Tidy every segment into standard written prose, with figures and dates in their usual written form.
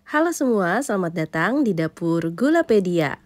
Halo semua, selamat datang di Dapur Gulapedia.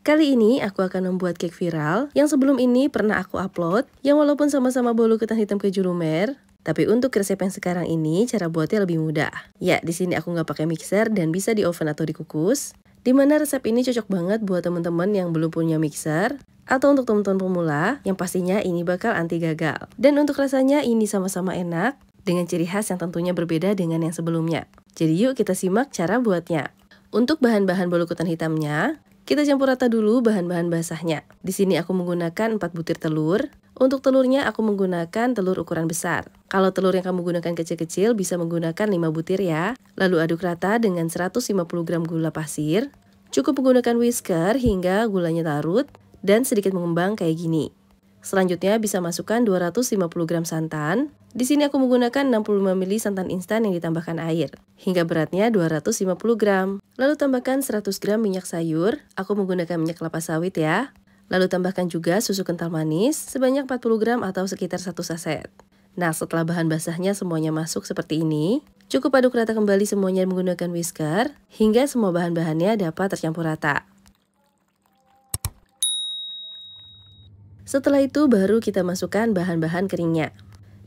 Kali ini aku akan membuat cake viral yang sebelum ini pernah aku upload, yang walaupun sama-sama bolu ketan hitam keju lumer, tapi untuk resep yang sekarang ini cara buatnya lebih mudah. Ya, di sini aku nggak pakai mixer dan bisa di oven atau dikukus. Dimana resep ini cocok banget buat teman-teman yang belum punya mixer, atau untuk teman-teman pemula yang pastinya ini bakal anti gagal. Dan untuk rasanya ini sama-sama enak, dengan ciri khas yang tentunya berbeda dengan yang sebelumnya. Jadi yuk kita simak cara buatnya. Untuk bahan-bahan bolu ketan hitamnya, kita campur rata dulu bahan-bahan basahnya. Di sini aku menggunakan 4 butir telur. Untuk telurnya aku menggunakan telur ukuran besar. Kalau telur yang kamu gunakan kecil-kecil bisa menggunakan 5 butir ya. Lalu aduk rata dengan 150 gram gula pasir. Cukup menggunakan whisker hingga gulanya larut dan sedikit mengembang kayak gini. Selanjutnya bisa masukkan 250 gram santan. Di sini aku menggunakan 65 ml santan instan yang ditambahkan air, hingga beratnya 250 gram. Lalu tambahkan 100 gram minyak sayur, aku menggunakan minyak kelapa sawit ya. Lalu tambahkan juga susu kental manis sebanyak 40 gram atau sekitar 1 saset. Nah, setelah bahan basahnya semuanya masuk seperti ini, cukup aduk rata kembali semuanya menggunakan whisker, hingga semua bahan-bahannya dapat tercampur rata. Setelah itu baru kita masukkan bahan-bahan keringnya.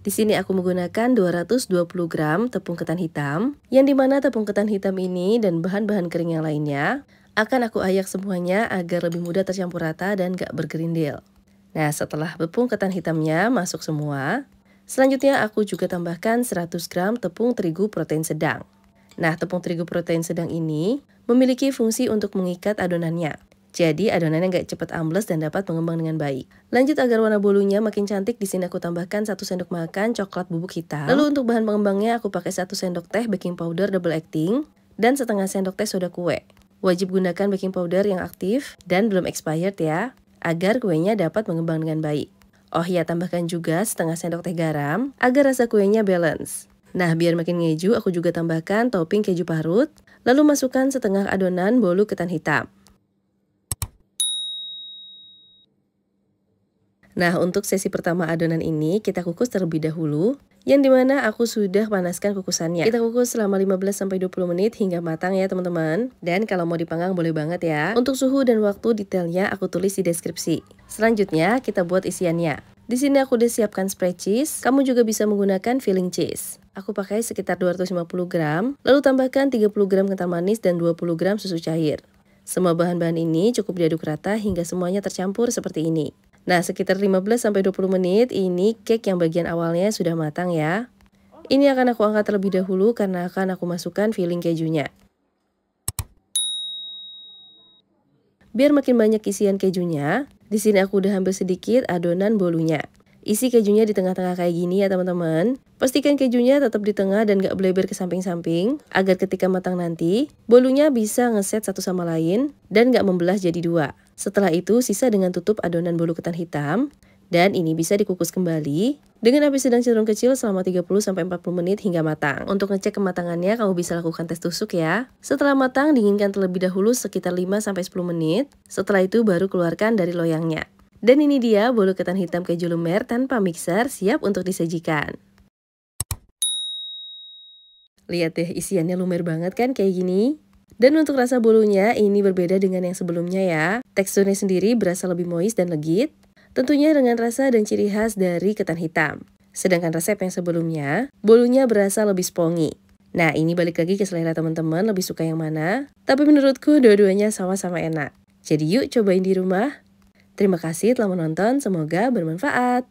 Di sini aku menggunakan 220 gram tepung ketan hitam, yang dimana tepung ketan hitam ini dan bahan-bahan kering yang lainnya akan aku ayak semuanya agar lebih mudah tercampur rata dan gak bergerindil. Nah, setelah tepung ketan hitamnya masuk semua, selanjutnya aku juga tambahkan 100 gram tepung terigu protein sedang. Nah, tepung terigu protein sedang ini memiliki fungsi untuk mengikat adonannya. Jadi adonannya nggak cepat ambles dan dapat mengembang dengan baik. Lanjut agar warna bolunya makin cantik, di sini aku tambahkan 1 sendok makan coklat bubuk hitam. Lalu untuk bahan pengembangnya aku pakai 1 sendok teh baking powder double acting dan setengah sendok teh soda kue. Wajib gunakan baking powder yang aktif dan belum expired ya, agar kuenya dapat mengembang dengan baik. Oh ya, tambahkan juga setengah sendok teh garam agar rasa kuenya balance. Nah, biar makin ngeju aku juga tambahkan topping keju parut, lalu masukkan setengah adonan bolu ketan hitam. Nah, untuk sesi pertama adonan ini kita kukus terlebih dahulu, yang dimana aku sudah panaskan kukusannya. Kita kukus selama 15-20 menit hingga matang ya teman-teman. Dan kalau mau dipanggang boleh banget ya. Untuk suhu dan waktu detailnya aku tulis di deskripsi. Selanjutnya kita buat isiannya. Di sini aku udah siapkan spread cheese, kamu juga bisa menggunakan filling cheese. Aku pakai sekitar 250 gram, lalu tambahkan 30 gram kental manis dan 20 gram susu cair. Semua bahan-bahan ini cukup diaduk rata hingga semuanya tercampur seperti ini. Nah, sekitar 15-20 menit ini cake yang bagian awalnya sudah matang ya. Ini akan aku angkat terlebih dahulu karena akan aku masukkan filling kejunya. Biar makin banyak isian kejunya, di sini aku udah ambil sedikit adonan bolunya. Isi kejunya di tengah-tengah kayak gini ya teman-teman. Pastikan kejunya tetap di tengah dan gak beleber ke samping-samping, agar ketika matang nanti, bolunya bisa ngeset satu sama lain dan gak membelah jadi dua. Setelah itu sisa dengan tutup adonan bolu ketan hitam, dan ini bisa dikukus kembali dengan api sedang cenderung kecil selama 30-40 menit hingga matang. Untuk ngecek kematangannya kamu bisa lakukan tes tusuk ya. Setelah matang dinginkan terlebih dahulu sekitar 5-10 menit, setelah itu baru keluarkan dari loyangnya. Dan ini dia bolu ketan hitam keju lumer tanpa mixer siap untuk disajikan. Lihat deh isiannya lumer banget kan kayak gini. Dan untuk rasa bolunya ini berbeda dengan yang sebelumnya ya. Teksturnya sendiri berasa lebih moist dan legit. Tentunya dengan rasa dan ciri khas dari ketan hitam. Sedangkan resep yang sebelumnya, bolunya berasa lebih spongy. Nah, ini balik lagi ke selera teman-teman lebih suka yang mana. Tapi menurutku dua-duanya sama-sama enak. Jadi yuk cobain di rumah. Terima kasih telah menonton, semoga bermanfaat.